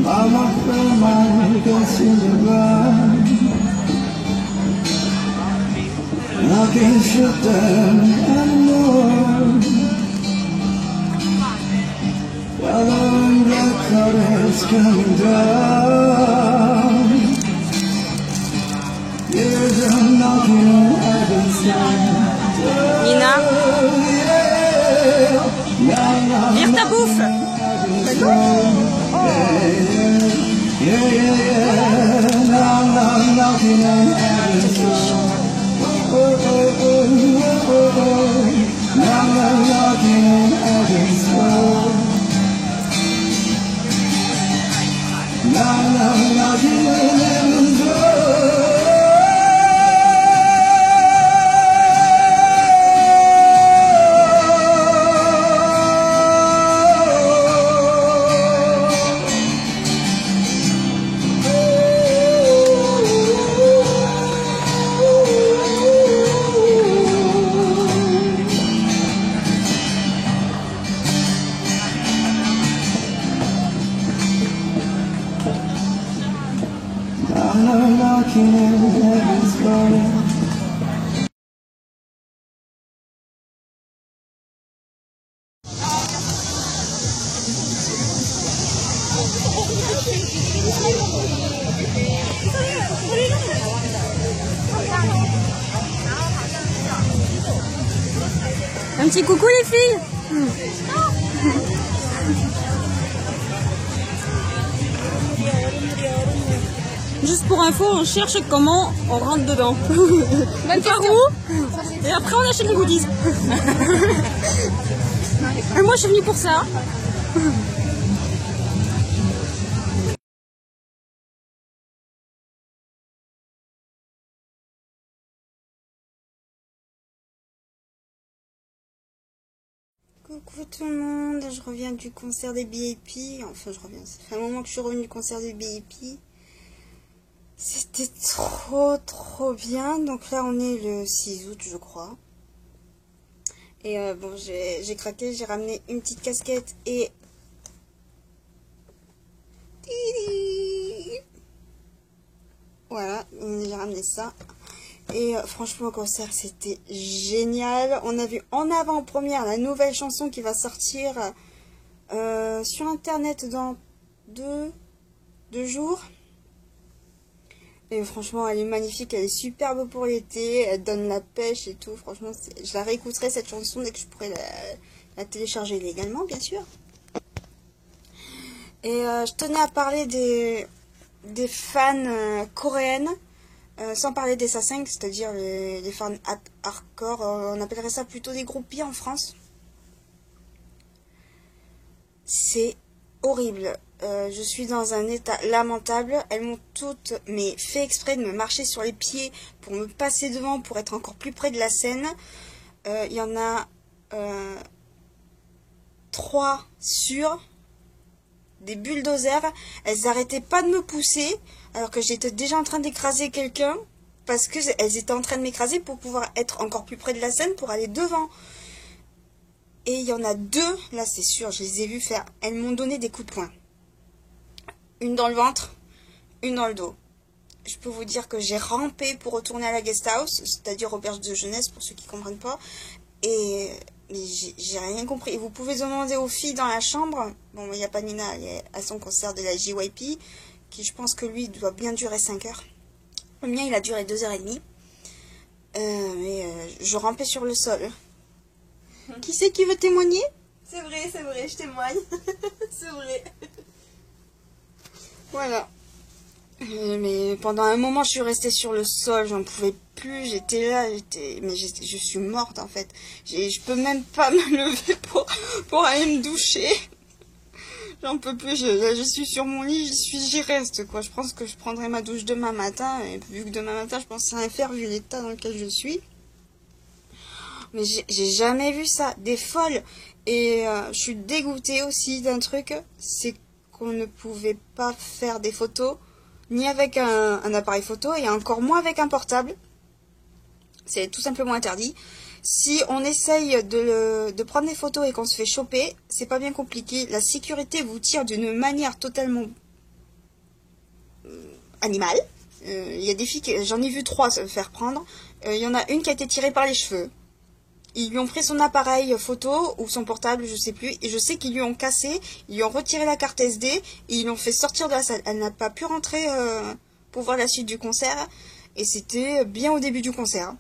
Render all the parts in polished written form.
I'm afraid my gets in the ground. I can't shoot them anymore. Well, the black cloud is coming down. There's a knocking at the side. Nina, vire ta bouffe. Un petit coucou les filles. Juste pour info, on cherche comment on rentre dedans. Par où? Et après on achète les goodies. Et moi je suis venue pour ça. Coucou tout le monde, je reviens du concert des BIP. Enfin, ça fait un moment que je suis revenue du concert des BIP. C'était trop bien. Donc là, on est le 6 août, je crois. Et bon, j'ai craqué, j'ai ramené une petite casquette et... Voilà, j'ai ramené ça. Et franchement, le concert, c'était génial. On a vu en avant-première la nouvelle chanson qui va sortir sur Internet dans deux jours. Et franchement, elle est magnifique, elle est superbe pour l'été, elle donne la pêche et tout. Franchement, je la réécouterai cette chanson dès que je pourrai la télécharger légalement, bien sûr. Et je tenais à parler des fans coréennes. Sans parler des sasaeng, c'est-à-dire les fans hardcore, on appellerait ça plutôt des groupies en France. C'est horrible. Je suis dans un état lamentable. Elles m'ont toutes fait exprès de me marcher sur les pieds pour me passer devant, pour être encore plus près de la scène. Il y en a 3 sur des bulldozers. Elles n'arrêtaient pas de me pousser. Alors que j'étais déjà en train d'écraser quelqu'un, parce qu'elles étaient en train de m'écraser pour pouvoir être encore plus près de la scène, pour aller devant. Et il y en a 2, là c'est sûr, je les ai vues faire. Elles m'ont donné des coups de poing. Une dans le ventre, une dans le dos. Je peux vous dire que j'ai rampé pour retourner à la guest house, c'est-à-dire auberge de jeunesse, pour ceux qui ne comprennent pas. Et j'ai rien compris. Et vous pouvez demander aux filles dans la chambre. Bon, il n'y a pas Nina, elle est à son concert de la JYP. Qui je pense que lui doit bien durer 5 heures. Le mien il a duré 2h30. Je rampais sur le sol. Qui c'est qui veut témoigner? C'est vrai, je témoigne. C'est vrai. Voilà. Mais pendant un moment je suis restée sur le sol, j'en pouvais plus, j'étais là, je suis morte en fait. Je peux même pas me lever pour aller me doucher. J'en peux plus, je suis sur mon lit, j'y reste quoi. Je pense que je prendrai ma douche demain matin, et vu que demain matin je pense à rien faire vu l'état dans lequel je suis. Mais j'ai jamais vu ça, des folles. Et je suis dégoûtée aussi d'un truc, c'est qu'on ne pouvait pas faire des photos, ni avec un appareil photo, et encore moins avec un portable. C'est tout simplement interdit. Si on essaye de prendre des photos et qu'on se fait choper, c'est pas bien compliqué. La sécurité vous tire d'une manière totalement animal. Il y a des filles, j'en ai vu 3 se faire prendre. Il y en a une qui a été tirée par les cheveux. Ils lui ont pris son appareil photo ou son portable, je sais plus. Et je sais qu'ils lui ont cassé, ils lui ont retiré la carte SD et ils l'ont fait sortir de la salle. Elle n'a pas pu rentrer pour voir la suite du concert. Et c'était bien au début du concert.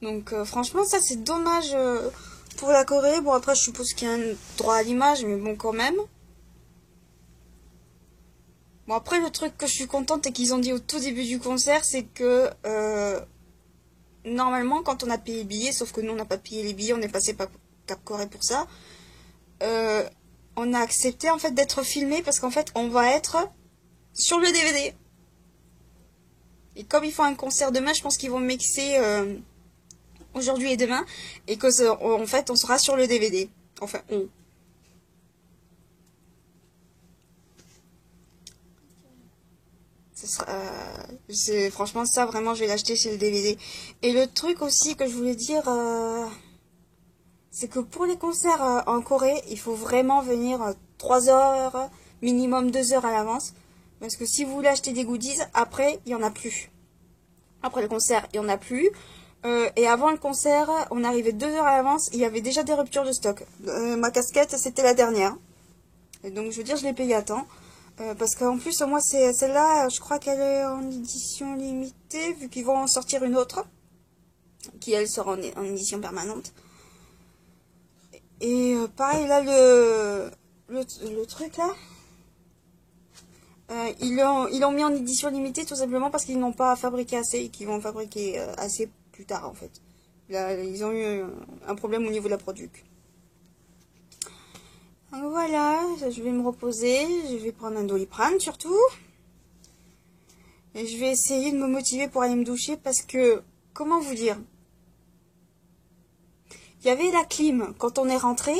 Donc franchement, ça c'est dommage pour la Corée. Bon, après, je suppose qu'il y a un droit à l'image, mais bon, quand même. Bon, après, le truc que je suis contente et qu'ils ont dit au tout début du concert, c'est que normalement, quand on a payé les billets, sauf que nous, on n'a pas payé les billets, on est passé par Cap Corée pour ça, on a accepté en fait d'être filmé parce qu'en fait, on va être sur le DVD. Et comme ils font un concert demain, je pense qu'ils vont mixer aujourd'hui et demain, et que en fait, on sera sur le DVD. Enfin, on. Franchement, ça, vraiment, je vais l'acheter chez le DVD. Et le truc aussi que je voulais dire, c'est que pour les concerts en Corée, il faut vraiment venir 3 heures, minimum 2 heures à l'avance. Parce que si vous voulez acheter des goodies, après, il n'y en a plus. Après le concert, il n'y en a plus. Et avant le concert, on arrivait 2 heures à l'avance, il y avait déjà des ruptures de stock. Ma casquette, c'était la dernière. Et donc, je veux dire, je l'ai payée à temps. Parce qu'en plus, moi, celle-là, je crois qu'elle est en édition limitée, vu qu'ils vont en sortir une autre, qui, elle, sort en édition permanente. Et pareil, là, le truc, là, ils l'ont mis en édition limitée, tout simplement parce qu'ils n'ont pas fabriqué assez, et qu'ils vont fabriquer assez plus tard, en fait. Là, ils ont eu un problème au niveau de la production. Donc voilà, je vais me reposer, je vais prendre un Doliprane surtout. Et je vais essayer de me motiver pour aller me doucher parce que, comment vous dire, il y avait la clim, quand on est rentré,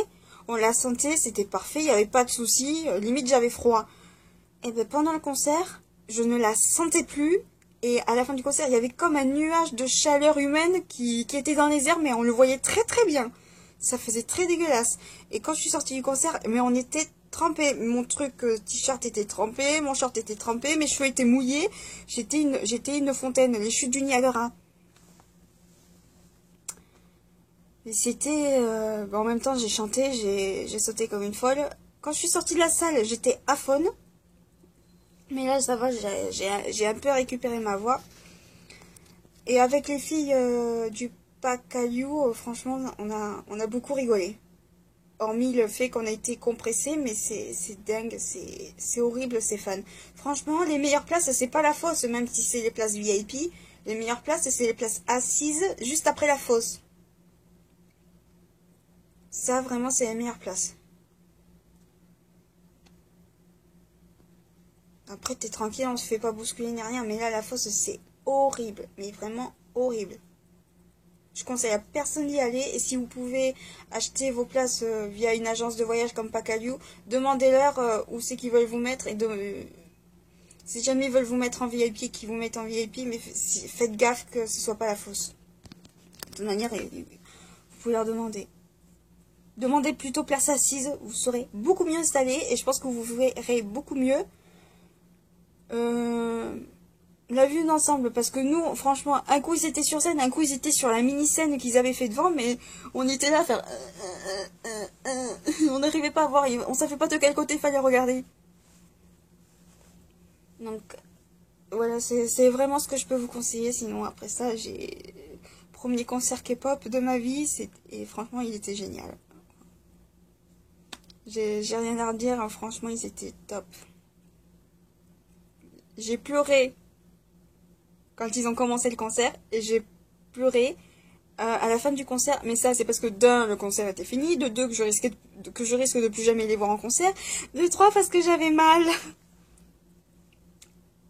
on la sentait, c'était parfait, il n'y avait pas de souci, limite j'avais froid. Et bien pendant le concert, je ne la sentais plus. Et à la fin du concert, il y avait comme un nuage de chaleur humaine qui était dans les airs, mais on le voyait très très bien. Ça faisait très dégueulasse. Et quand je suis sortie du concert, mais on était trempés. Mon truc t-shirt était trempé, mon short était trempé, mes cheveux étaient mouillés. J'étais une fontaine, les chutes du Niagara. Et c'était... en même temps, j'ai chanté, j'ai sauté comme une folle. Quand je suis sortie de la salle, j'étais aphone. Mais là, ça va, j'ai un peu récupéré ma voix. Et avec les filles du Pacaliou, franchement, on a beaucoup rigolé. Hormis le fait qu'on a été compressé, mais c'est dingue, c'est horrible, c'est fun. Franchement, les meilleures places, c'est pas la fosse, même si c'est les places VIP. Les meilleures places, c'est les places assises, juste après la fosse. Ça, vraiment, c'est les meilleures places. Après, t'es tranquille, on se fait pas bousculer ni rien, mais là, la fosse, c'est horrible, mais vraiment horrible. Je conseille à personne d'y aller. Et si vous pouvez acheter vos places via une agence de voyage comme Pacaliou, demandez-leur où c'est qu'ils veulent vous mettre. Et si jamais ils veulent vous mettre en VIP, qu'ils vous mettent en VIP, mais faites gaffe que ce soit pas la fosse. De toute manière, vous pouvez leur demander. Demandez plutôt place assise, vous serez beaucoup mieux installé. Et je pense que vous verrez beaucoup mieux la vue d'ensemble, parce que nous, franchement, un coup ils étaient sur scène, un coup ils étaient sur la mini-scène qu'ils avaient fait devant, mais on était là à faire... on n'arrivait pas à voir, on savait pas de quel côté il fallait regarder. Donc, voilà, c'est vraiment ce que je peux vous conseiller, sinon après ça, j'ai... Premier concert K-pop de ma vie, et franchement, il était génial. J'ai rien à redire, hein, franchement, ils étaient top. J'ai pleuré quand ils ont commencé le concert, et j'ai pleuré à la fin du concert, mais ça c'est parce que d'un, le concert était fini, de deux, que je risque de plus jamais les voir en concert, de trois, parce que j'avais mal.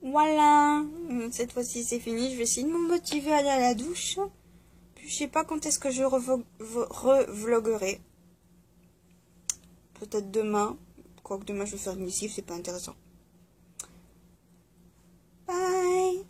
Voilà, cette fois-ci c'est fini, je vais essayer de me motiver à aller à la douche, puis je sais pas quand est-ce que je revloguerai. Peut-être demain, quoique demain je vais faire une lessive, c'est pas intéressant. Bye.